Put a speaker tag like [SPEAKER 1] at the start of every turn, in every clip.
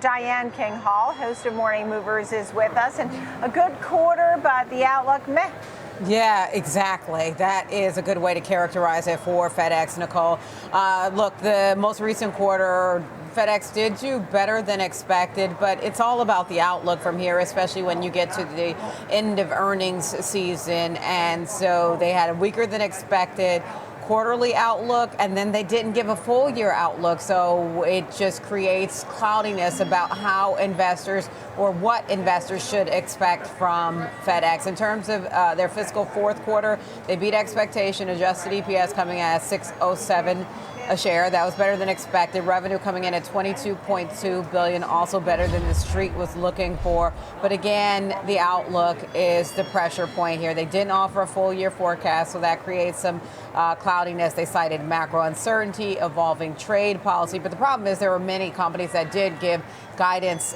[SPEAKER 1] Diane King Hall, host of Morning Movers, is with us, and a good quarter, but the outlook meh.
[SPEAKER 2] Yeah, exactly. That is a good way to characterize it for FedEx, Nicole. Look, the most recent quarter, FedEx did do better than expected, but it's all about the outlook from here, especially when you get to the end of earnings season. And so they had a weaker than expected quarterly outlook, and then they didn't give a full year outlook. So it just creates cloudiness about how investors or what investors should expect from FedEx. In terms of their fiscal fourth quarter, they beat expectation, adjusted EPS coming at 607 a share. That was better than expected. Revenue coming in at $22.2 billion, also better than the street was looking for. But again, the outlook is the pressure point here. They didn't offer a full year forecast, so that creates some cloudiness. They cited macro uncertainty, evolving trade policy. But the problem is there were many companies that did give guidance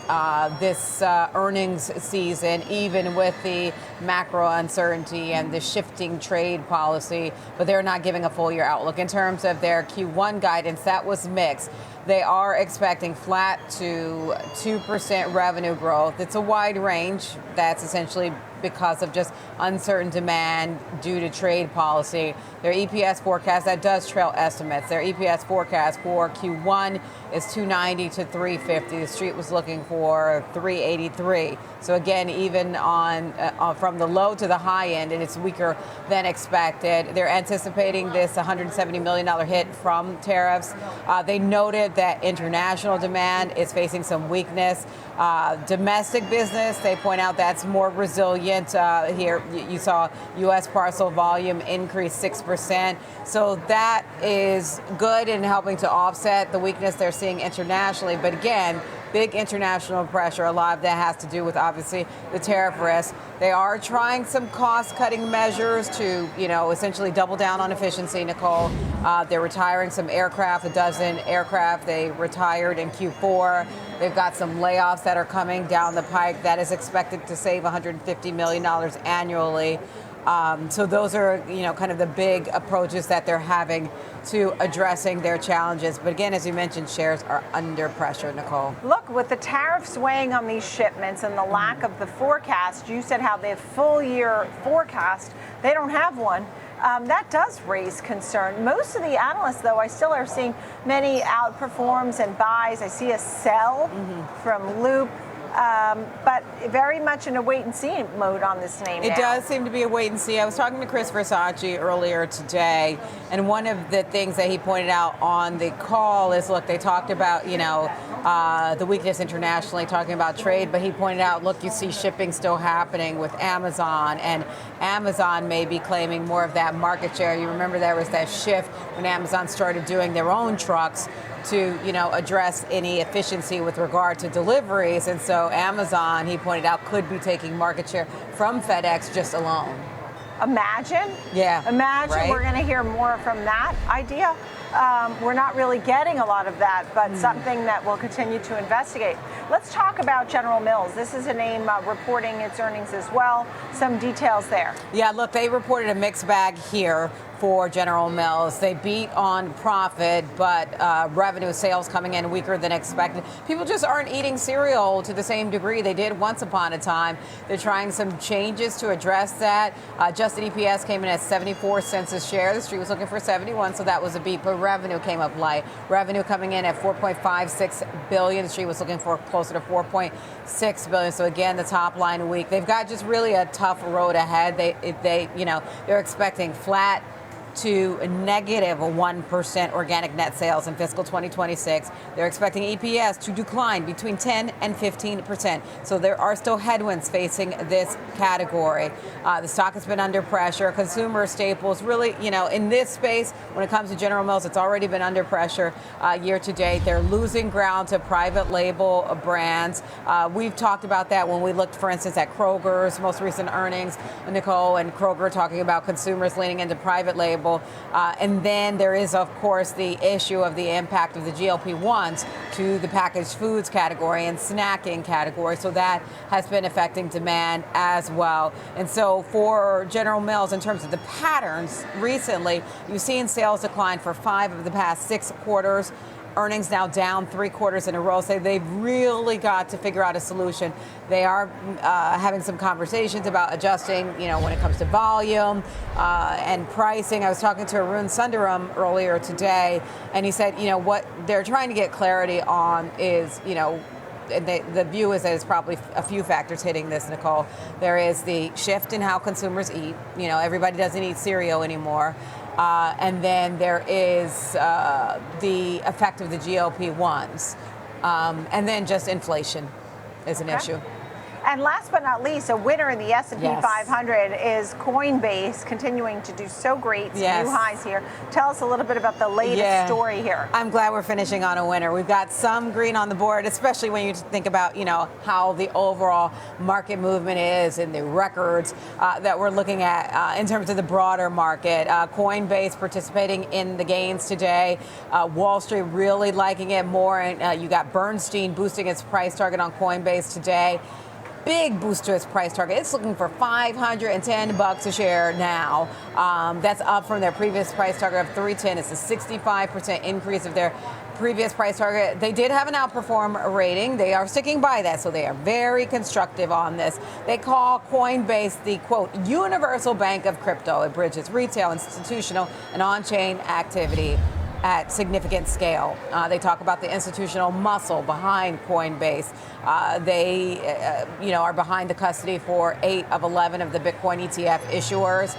[SPEAKER 2] this earnings season, even with the macro uncertainty and the shifting trade policy, but they're not giving a full year outlook. In terms of their Q1 guidance, that was mixed. They are expecting flat to 2% revenue growth. It's a wide range. That's essentially because of just uncertain demand due to trade policy. Their EPS forecast, that does trail estimates. Their EPS forecast for Q1 is $2.90 to $3.50. The street was looking for $3.83. So again, even on from the low to the high end, and it's weaker than expected. They're anticipating this $170 million hit from tariffs. They noted that international demand is facing some weakness. Domestic business, they point out that's more resilient. Here you saw U.S. parcel volume increase 6%. So that is good in helping to offset the weakness they're seeing internationally. But again, big international pressure. A lot of that has to do with, obviously, the tariff risk. They are trying some cost-cutting measures to, essentially double down on efficiency, Nicole. They're retiring some aircraft, a dozen aircraft they retired in Q4. They've got some layoffs that are coming down the pike that is expected to save $150 million annually. So those are, kind of the big approaches that they're having to addressing their challenges. But again, as you mentioned, shares are under pressure, Nicole.
[SPEAKER 1] Look, with the tariffs weighing on these shipments and the lack of the forecast, you said how the full year forecast, they don't have one. That does raise concern. Most of the analysts, though, I still are seeing many outperforms and buys. I see a sell from Loop. But very much in a wait-and-see mode on this name now.
[SPEAKER 2] It does seem to be a wait-and-see. I was talking to Chris Versace earlier today, and one of the things that he pointed out on the call is, look, they talked about, the weakness internationally, talking about trade, but he pointed out, look, you see shipping still happening with Amazon, and Amazon may be claiming more of that market share. You remember there was that shift when Amazon started doing their own trucks to, address any efficiency with regard to deliveries. And so Amazon, he pointed out, could be taking market share from FedEx just alone.
[SPEAKER 1] Imagine.
[SPEAKER 2] Yeah.
[SPEAKER 1] Imagine,
[SPEAKER 2] right?
[SPEAKER 1] We're going to hear more from that idea. We're not really getting a lot of that, but something that we'll continue to investigate. Let's talk about General Mills. This is a name reporting its earnings as well. Some details there.
[SPEAKER 2] Yeah, look, they reported a mixed bag here for General Mills. They beat on profit, but revenue sales coming in weaker than expected. People just aren't eating cereal to the same degree they did once upon a time. They're trying some changes to address that. Adjusted EPS came in at 74 cents a share. The street was looking for 71, so that was a beat, but revenue came up light. Revenue coming in at $4.56 billion. The street was looking for closer to $4.6 billion. So again, the top line weak. They've got just really a tough road ahead. They're expecting flat to a negative 1% organic net sales in fiscal 2026. They're expecting EPS to decline between 10 and 15%. So there are still headwinds facing this category. The stock has been under pressure. Consumer staples really, in this space, when it comes to General Mills, it's already been under pressure year to date. They're losing ground to private label brands. We've talked about that when we looked, for instance, at Kroger's most recent earnings, Nicole, and Kroger talking about consumers leaning into private label. And then there is, of course, the issue of the impact of the GLP-1s to the packaged foods category and snacking category. So that has been affecting demand as well. And so for General Mills, in terms of the patterns recently, you've seen sales decline for 5 of the past 6 quarters. earnings now down 3 quarters in a row, say they've really got to figure out a solution. They are having some conversations about adjusting, when it comes to volume and pricing. I was talking to Arun Sundaram earlier today, and he said, what they're trying to get clarity on is, and the view is that it's probably a few factors hitting this, Nicole. There is the shift in how consumers eat. Everybody doesn't eat cereal anymore. And then there is the effect of the GLP-1s. And then just inflation is an issue.
[SPEAKER 1] And last but not least, a winner in the S&P
[SPEAKER 2] Yes.
[SPEAKER 1] 500 is Coinbase, continuing to do so great, some
[SPEAKER 2] Yes.
[SPEAKER 1] new highs here. Tell us a little bit about the latest story here.
[SPEAKER 2] I'm glad we're finishing on a winner. We've got some green on the board, especially when you think about, how the overall market movement is and the records that we're looking at in terms of the broader market. Coinbase participating in the gains today. Wall Street really liking it more. And you got Bernstein boosting its price target on Coinbase today. Big boost to its price target. It's looking for $510 a share now. That's up from their previous price target of $310. It's a 65% increase of their previous price target. They did have an outperform rating. They are sticking by that, so they are very constructive on this. They call Coinbase the, quote, universal bank of crypto. It bridges retail, institutional, and on-chain activity at significant scale. They talk about the institutional muscle behind Coinbase. They, are behind the custody for 8 of 11 of the Bitcoin ETF issuers.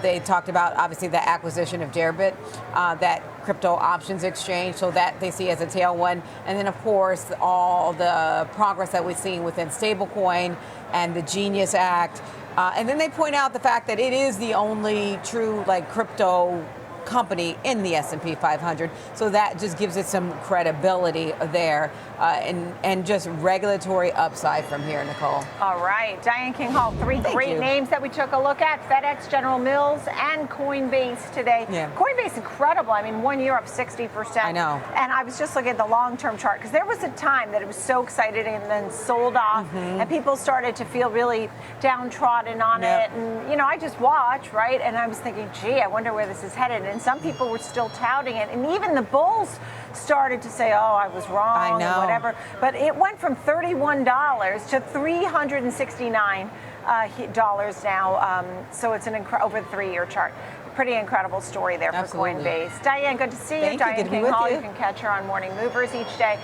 [SPEAKER 2] They talked about, obviously, the acquisition of Derbit, that crypto options exchange, so that they see as a tailwind. And then, of course, all the progress that we've seen within stablecoin and the Genius Act. And then they point out the fact that it is the only true, crypto company in the S&P 500, so that just gives it some credibility there and just regulatory upside from here, Nicole.
[SPEAKER 1] All right, Diane King Hall, three great names that we took a look at: FedEx, General Mills, and Coinbase today.
[SPEAKER 2] Yeah.
[SPEAKER 1] Coinbase, incredible. I mean, 1 year up 60%.
[SPEAKER 2] I know.
[SPEAKER 1] And I was just looking at the long-term chart, because there was a time that it was so excited and then sold off, and people started to feel really downtrodden on it. And, I just watch, right? And I was thinking, gee, I wonder where this is headed. And some people were still touting it. And even the bulls started to say, oh, I was wrong,
[SPEAKER 2] I know.
[SPEAKER 1] and whatever. But it went from $31 to $369 now. So it's an over the 3-year chart. Pretty incredible story there for
[SPEAKER 2] Absolutely.
[SPEAKER 1] Coinbase. Diane, good to see you.
[SPEAKER 2] Thank you.
[SPEAKER 1] Diane
[SPEAKER 2] Good to be
[SPEAKER 1] King
[SPEAKER 2] with
[SPEAKER 1] Hall.
[SPEAKER 2] you.
[SPEAKER 1] You can catch her on Morning Movers each day.